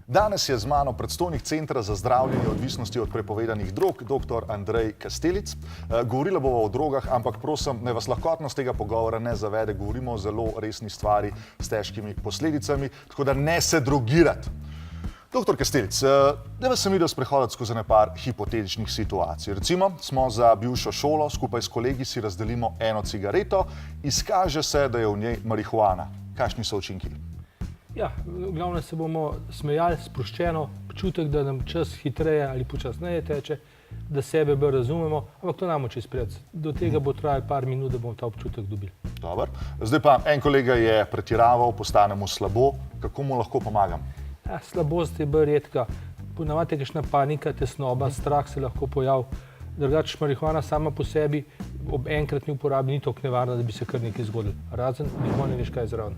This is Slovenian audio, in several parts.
Danes je z mano predstojnik Centra za zdravljenje odvisnosti od prepovedanih drog, dr. Andrej Kastelic. Govorila bova o drogah, ampak prosim, ne vas lahkotnost tega pogovora ne zavede. Govorimo o zelo resni stvari s težkimi posledicami, tako da ne se drogirati. Dr. Kastelic, da vas sem videl sprehoditi skozi nepar hipotetičnih situacij. Recimo, smo za bivšo šolo, skupaj s kolegi si razdelimo eno cigareto, izkaže se, da je v njej marihuana. Kakšni so učinki? Ja, v glavnem se bomo smejali, sproščeno, občutek, da nam čas hitreje ali počasneje teče, da sebe bolj razumemo, ampak to nam čez prijeti. Do tega bo trajalo par minut, da bomo ta občutek dobili. Dobar. Zdaj pa, en kolega je pretiraval, postane mu slabo. Kako mu lahko pomagam? Ja, slabost je bolj redka. Ponavadi je kakšna panika, tesnoba, strah se lahko pojavi. Drugače, marihuana sama po sebi ob enkratni uporabi ni toliko nevarna, da bi se kar nekaj zgodilo. Razen, nikoli ne veš, kaj je zraven.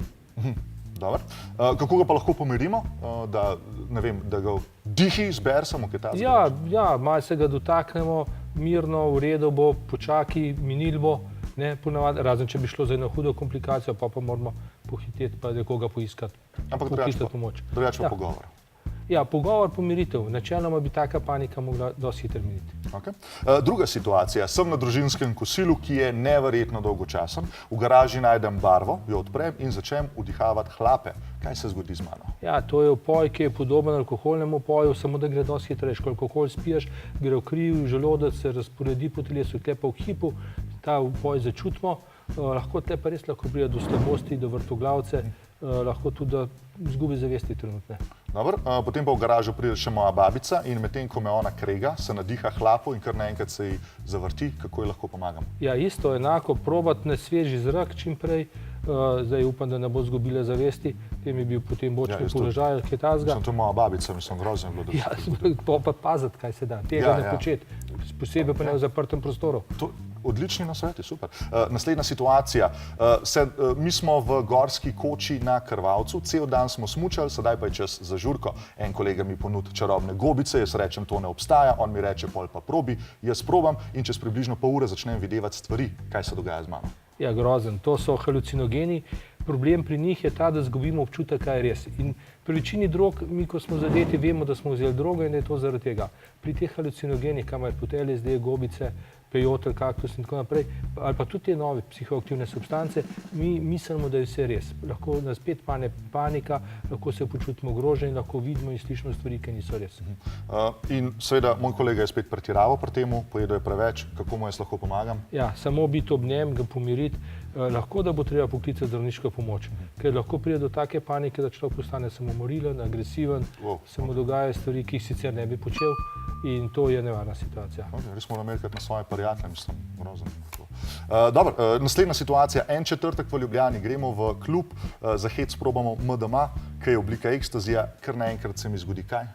Dobar. Kako ga pa lahko pomirimo, da, ne vem, da ga dihi zbersamo, kaj ta zgodi? Ja, malo se ga dotaknemo, mirno, v redu bo, počaki, minil bo, ne, ponavadi, razen če bi šlo za eno hudo komplikacijo, pa moramo pohiteti, pa nekoga poiskati. Ampak drugače pa pogovor. Ja, pogovor, pomiritev. Načeloma bi taka panika mogla dosti hitro miniti. Okay. Druga situacija. Sem na družinskem kosilu, ki je neverjetno dolgočasen. V garaži najdem barvo, jo odprem in začnem vdihavati hlape. Kaj se zgodi z mano? Ja, to je opoj, ki je podoben alkoholnemu opoju, samo da gre dosti hitreje. Ko alkohol spiješ, gre v kri, v želodec, se razporedi po telesu, tle pa v hipu, ta opoj začutimo. Lahko tle pa res lahko pride do slabosti, do vrtoglavce, lahko tudi do izgube zavesti trenutne. Dobro, potem pa v garažu pride še moja babica in medtem, ko me ona krega, se nadiha hlapo in kar naenkrat se ji zavrti. Kako ji lahko pomagam? Ja, isto, enako, probati na sveži zrak čim prej. Zdaj upam, da ne bo izgubila zavesti, tem je bil potem bočni položaj, kaj tazga. To je moja babica, mislim, grozno je bilo. Ja, pa paziti, kaj se da, tega ne početi. Posebej pa ne v zaprtem prostoru. Odlični nasveti, super. Naslednja situacija. Mi smo v gorski koči na Krvavcu, cel dan smo smučali, sedaj pa je čas za žurko. En kolega mi ponudi čarobne gobice, jaz rečem, to ne obstaja, on mi reče, pol pa probi, jaz probam in čez približno pol ure začnem videvati stvari. Kaj se dogaja z mano? Ja, grozen. To so halucinogeni. Problem pri njih je ta, da izgubimo občutek, kaj je res. In pri večini drog, mi ko smo zadeti, vemo, da smo vzeli drogo in da je to zaradi tega. Pri teh halucinogenih, kamor pod LSD, gobice, peyote, kaktus in tako naprej, ali pa tudi te nove psihoaktivne substance, mi mislimo, da je vse res. Lahko nas spet pane panika, lahko se počutimo ogroženi, lahko vidimo in slišimo stvari, ki niso res. In seveda, moj kolega je spet pretiraval pri temu, pojedel je preveč, kako mu jaz lahko pomagam? Ja, samo biti ob njem, ga pomiriti, lahko da bo treba poklicati zdravniško pomoč, ker lahko pride do take panike, da človek postane samomorilen, agresiven, se mu dogajajo stvari, ki jih sicer ne bi počel in to je nevarna situacija. Res moram merkati na svoje prijatelje, mislim, grozno. Dobro, naslednja situacija. En četrtek v Ljubljani gremo v klub, za hec probamo MDMA, ki je oblika ekstazija, kar naenkrat se mi zgodi kaj?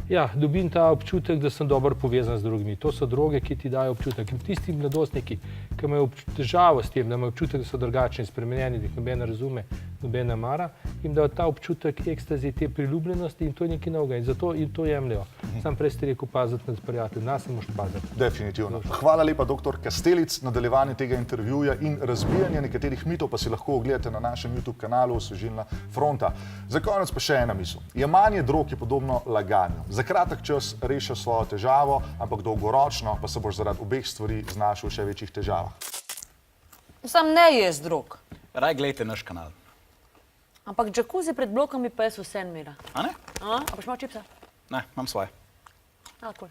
Ja, dobim ta občutek, da sem dobro povezan z drugimi. To so droge, ki ti dajo občutek. In tisti mladostniki, ki imajo težavo s tem, da imajo občutek, da so drugačni, spremenjeni, da jih noben ne razume, noben ne mara, jim dajo ta občutek ekstazije, te priljubljenosti in to je nekaj novega. In zato jim to jemljajo. Sam prej ste rekel paziti nad prijateljem, nas ne moš paziti. Definitivno. Hvala lepa, dr. Kastelic. Nadaljevanje tega intervjuja in razbijanje nekaterih mitov pa si lahko ogledate na našem YouTube kanalu Osvežilna fronta. Za konec pa še ena misel. Jemanje drog je podobno laganju. Za kratek čas rešiš svojo težavo, ampak dolgoročno pa se boš zaradi obeh stvari znašel v še večjih težavah. Sam ne jaz drog. Raj gledajte naš kanal. Ampak džakuzi pred blokami pa jaz vse mira. A ne? A boš imel čipsa? Ne, imam svoje. Cool.